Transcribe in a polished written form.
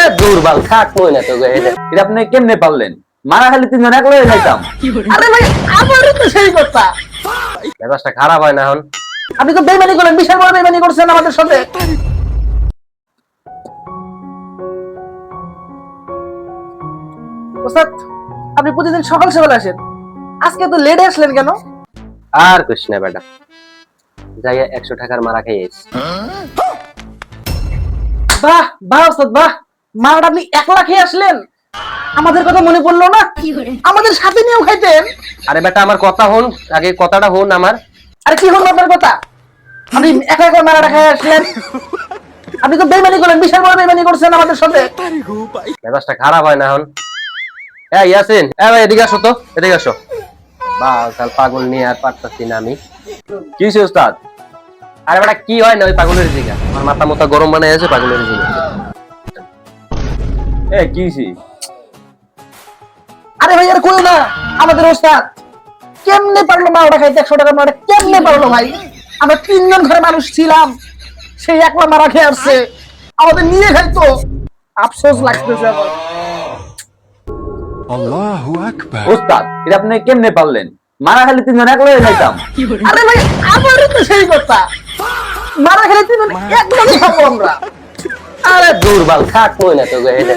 আরে দুর্বল থাক কই না তো এটা আপনি কেমনে পারলেন? মারা খালি তিনজন একলা হয়ে যাইতাম। আরে ভাই আমারও তো সেই কথা। মেজাজটা খারাপ হয় না এখন? আপনি তো বেইমানি করলেন, বিশাল বড় বেইমানি করছেন আমাদের সাথে। ওস্তাদ, আপনি প্রতিদিন সকাল সকাল আসেন, আজকে তো লেটে আসলেন কেন? আর কইস না বেটা, যাই 100 টাকার মারা খাইয়েছি। বাহ বাহ ওস্তাদ বাহ, মারাটা আপনি একলা খেয়ে আসলেন, আমাদের কথা মনে পড়লো না? আমাদের সাথে নিয়েও খাইতেন। আরে বেটা আমার কথা হন, আগে কথাটা হন আমার। আরে কি হলো আপনার কথা? আপনি একা একা মারাটা খেয়ে আসলেন, আপনি তো বেইমানি করলেন, বিশাল বড় বেইমানি করছেন আমাদের সাথে। মেজাজটা খারাপ হয় না এখন? এই ইয়াসিন, এই ভাই এদিকে আসো তো, এদিকে আসো। কাল পাগল নিয়ে আর পারতাছি না আমি। কি হইছে ওস্তাদ? আরে বেটা কি হয় না ওই পাগলের জিগা, আমার মাথা মতো গরম বানাই আছে পাগলের জিগা। কি হইছে? আরে ভাই আর কই না, আমাদের ওস্তাদ কেমনে পারলো মারাটা খাইতে? 100 টাকা মারাটা কেমনে পারলো ভাই? আমরা তিনজন ঘরে মানুষ ছিলাম, সেই একলা মারা খেয়ে আসছে, আমাদের নিয়ে খাইতো। আফসোস লাগতেছে আমার। আল্লাহু আকবার। ওস্তাদ এটা আপনি কেমনে পারলেন? মারা খালি তিনজন একলা হয়ে যাইতাম। আরে ভাই আমারও তো সেই কথা, মারা খেলে তিনজন একদমই খাবো আমরা। আরে দুর্বল থাক কই না তো এটা